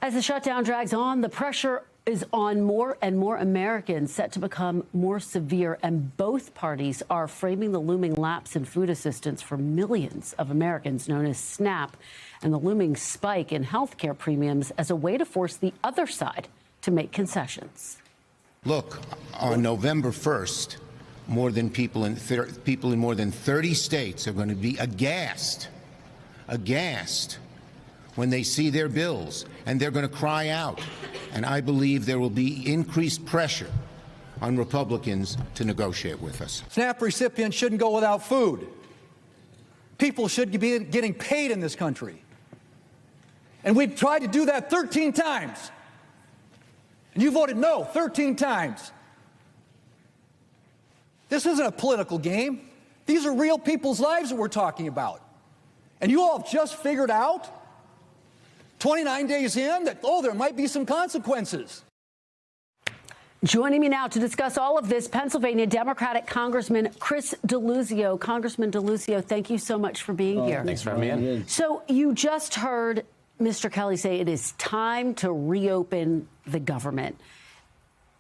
As the shutdown drags on, the pressure is on more and more Americans, set to become more severe, and both parties are framing the looming lapse in food assistance for millions of Americans, known as SNAP, and the looming spike in health care premiums as a way to force the other side to make concessions. Look, on November 1st, people in more than 30 states are going to be aghast when they see their bills, and they're going to cry out. And I believe there will be increased pressure on Republicans to negotiate with us. SNAP recipients shouldn't go without food. People should be getting paid in this country. And we've tried to do that 13 times. And you voted no 13 times. This isn't a political game. These are real people's lives that we're talking about. And you all have just figured out 29 days in that, there might be some consequences. Joining me now to discuss all of this, Pennsylvania Democratic Congressman Chris Deluzio. Congressman Deluzio, thank you so much for being here. Thanks for having me in. So you just heard Mr. Kelly say it is time to reopen the government.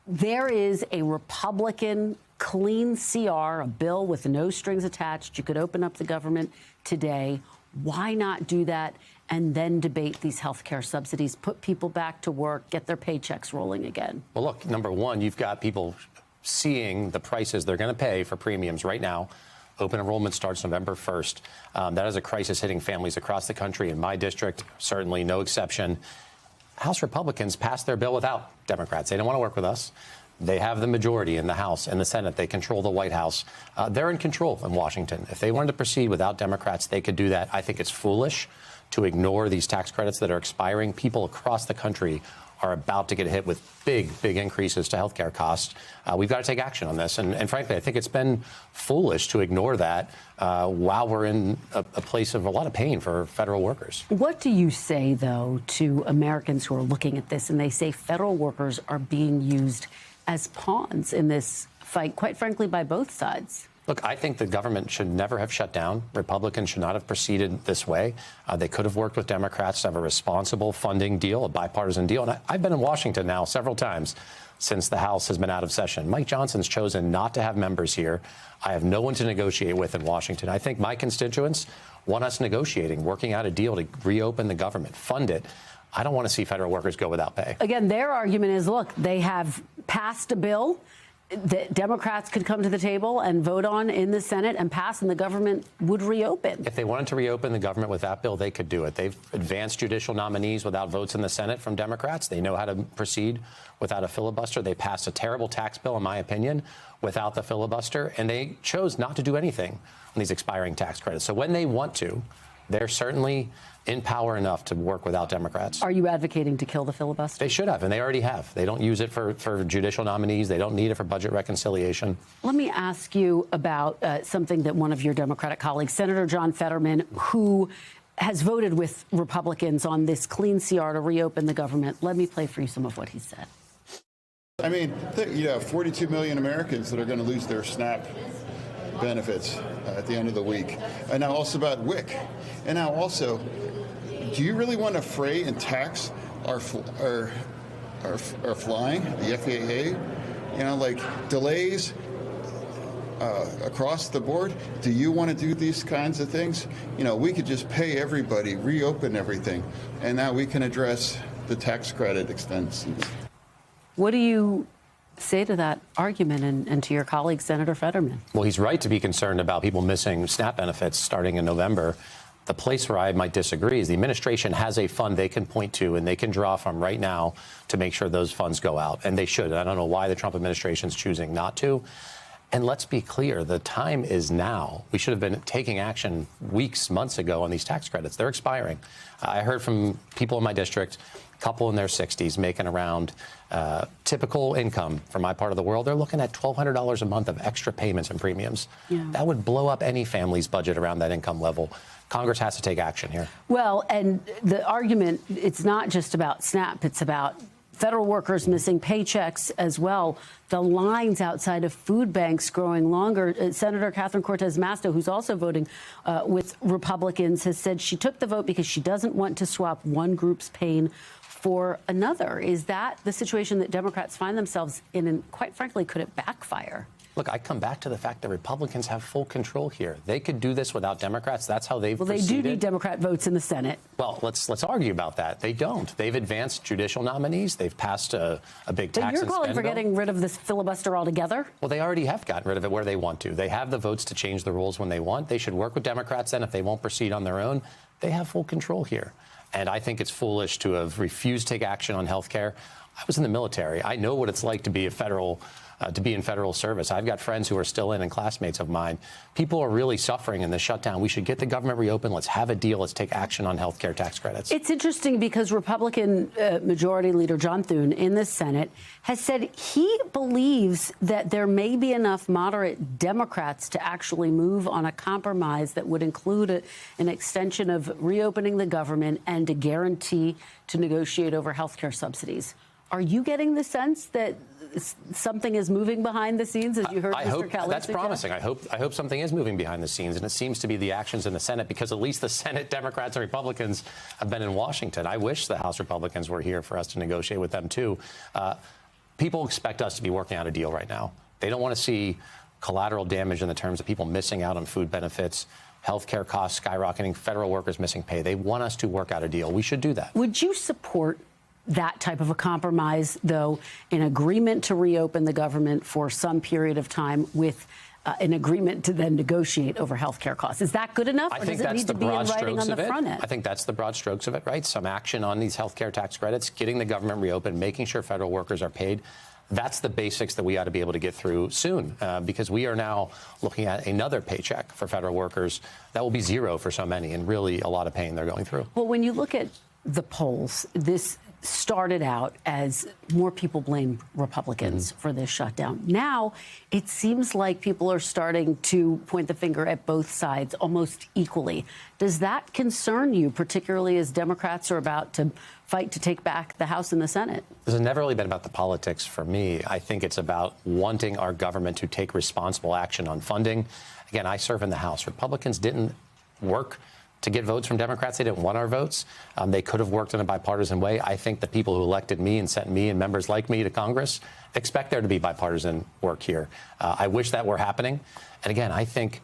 There is a Republican clean CR, a bill with no strings attached. You could open up the government today. Why not do that and then debate these health care subsidies, put people back to work, get their paychecks rolling again? Well, look, number one, you've got people seeing the prices they're going to pay for premiums right now. Open enrollment starts November 1st. That is a crisis hitting families across the country. In my district, certainly no exception. House Republicans passed their bill without Democrats. They don't want to work with us. They have the majority in the House and the Senate. They control the White House. They're in control in Washington. If they wanted to proceed without Democrats, they could do that. I think it's foolish to ignore these tax credits that are expiring. People across the country are about to get hit with big increases to health care costs. We've got to take action on this. And frankly, I think it's been foolish to ignore that while we're in a place of a lot of pain for federal workers. What do you say, though, to Americans who are looking at this and they say federal workers are being used as pawns in this fight, quite frankly, by both sides? Look, I think the government should never have shut down. Republicans should not have proceeded this way. They could have worked with Democrats to have a responsible funding deal, a bipartisan deal. And I've been in Washington now several times since the House has been out of session. Mike Johnson's chosen not to have members here. I have no one to negotiate with in Washington. I think my constituents want us negotiating, working out a deal to reopen the government, fund it. I don't want to see federal workers go without pay. Again, their argument is, look, they have passed a bill that Democrats could come to the table and vote on in the Senate and pass, and the government would reopen. If they wanted to reopen the government with that bill, they could do it. They've advanced judicial nominees without votes in the Senate from Democrats. They know how to proceed without a filibuster. They passed a terrible tax bill, in my opinion, without the filibuster, and they chose not to do anything on these expiring tax credits. So when they want to, they're certainly in power enough to work without Democrats. Are you advocating to kill the filibuster? They should have, and they already have. They don't use it for judicial nominees. They don't need it for budget reconciliation. Let me ask you about something that one of your Democratic colleagues, Senator John Fetterman, who has voted with Republicans on this clean CR to reopen the government. Let me play for you some of what he said. I mean, you have 42 million Americans that are going to lose their SNAP benefits at the end of the week. And now also about WIC. And now also, do you really want to fray and tax our flying, the FAA? You know, like delays across the board. Do you want to do these kinds of things? You know, we could just pay everybody, reopen everything, and now we can address the tax credit extensions. What do you say to that argument and to your colleague, Senator Fetterman? Well, he's right to be concerned about people missing SNAP benefits starting in November. The place where I might disagree is the administration has a fund they can point to and they can draw from right now to make sure those funds go out. And they should. I don't know why the Trump administration is choosing not to. And let's be clear, the time is now. We should have been taking action weeks, months ago on these tax credits. They're expiring. I heard from people in my district, a couple in their 60s making around typical income from my part of the world. They're looking at $1,200 a month of extra payments and premiums. Yeah. That would blow up any family's budget around that income level. Congress has to take action here. Well, and the argument, it's not just about SNAP, it's about federal workers missing paychecks as well. The lines outside of food banks growing longer. Senator Catherine Cortez Masto, who's also voting with Republicans, has said she took the vote because she doesn't want to swap one group's pain for another. Is that the situation that Democrats find themselves in? And quite frankly, could it backfire? Look, I come back to the fact that Republicans have full control here. They could do this without Democrats. That's how they've proceeded. Well, they do need Democrat votes in the Senate. Well, let's argue about that. They don't. They've advanced judicial nominees. They've passed a big tax and spend bill. You're calling for getting rid of this filibuster altogether? Well, they already have gotten rid of it where they want to. They have the votes to change the rules when they want. They should work with Democrats then. If they won't proceed on their own, they have full control here. And I think it's foolish to have refused to take action on health care. I was in the military. I know what it's like to be in federal service. I've got friends who are still in and classmates of mine. People are really suffering in the shutdown. We should get the government reopened. Let's have a deal. Let's take action on health care tax credits. It's interesting because Republican Majority Leader John Thune in the Senate has said he believes that there may be enough moderate Democrats to actually move on a compromise that would include an extension of reopening the government and a guarantee to negotiate over health care subsidies. Are you getting the sense that something is moving behind the scenes, as you heard Mr. Kelly that's suggest? promising. I hope something is moving behind the scenes, and it seems to be the actions in the Senate, because at least the Senate Democrats and Republicans have been in Washington. I wish the House Republicans were here for us to negotiate with them, too. People expect us to be working out a deal right now. They don't want to see collateral damage in the terms of people missing out on food benefits, health care costs skyrocketing, federal workers missing pay. They want us to work out a deal. We should do that. Would you support that type of a compromise, though, an agreement to reopen the government for some period of time with an agreement to then negotiate over health care costs? Is that good enough, or does it need to be in writing on the front end? I think that's the broad strokes of it, right? Some action on these health care tax credits, getting the government reopened, making sure federal workers are paid. That's the basics that we ought to be able to get through soon, because we are now looking at another paycheck for federal workers that will be zero for so many, and really a lot of pain they're going through. Well, when you look at the polls, this started out as more people blame Republicans for this shutdown. Now it seems like people are starting to point the finger at both sides almost equally. Does that concern you, particularly as Democrats are about to fight to take back the House and the Senate? This has never really been about the politics for me. I think it's about wanting our government to take responsible action on funding. Again, I serve in the House. Republicans didn't work to get votes from Democrats. They didn't want our votes. They could have worked in a bipartisan way. I think the people who elected me and sent me and members like me to Congress expect there to be bipartisan work here. I wish that were happening. And again, I think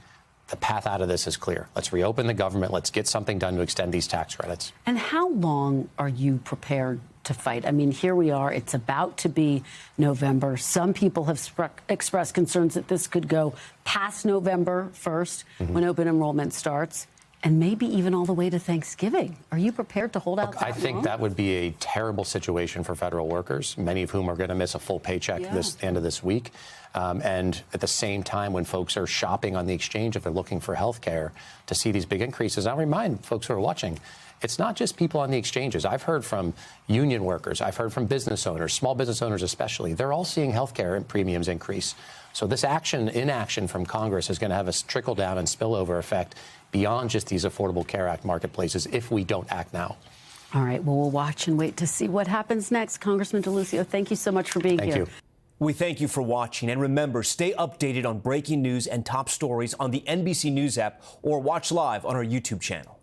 the path out of this is clear. Let's reopen the government. Let's get something done to extend these tax credits. And how long are you prepared to fight? I mean, here we are. It's about to be November. Some people have expressed concerns that this could go past November 1st when open enrollment starts, and maybe even all the way to Thanksgiving. Are you prepared to hold out that long? I think that would be a terrible situation for federal workers, many of whom are going to miss a full paycheck the end of this week. And at the same time, when folks are shopping on the exchange, if they're looking for health care, to see these big increases. I'll remind folks who are watching, it's not just people on the exchanges. I've heard from union workers. I've heard from business owners, small business owners especially. They're all seeing health care premiums increase. So this inaction from Congress is going to have a trickle down and spillover effect beyond just these Affordable Care Act marketplaces if we don't act now. All right. Well, we'll watch and wait to see what happens next. Congressman Deluzio, thank you so much for being here. Thank you. We thank you for watching. And remember, stay updated on breaking news and top stories on the NBC News app or watch live on our YouTube channel.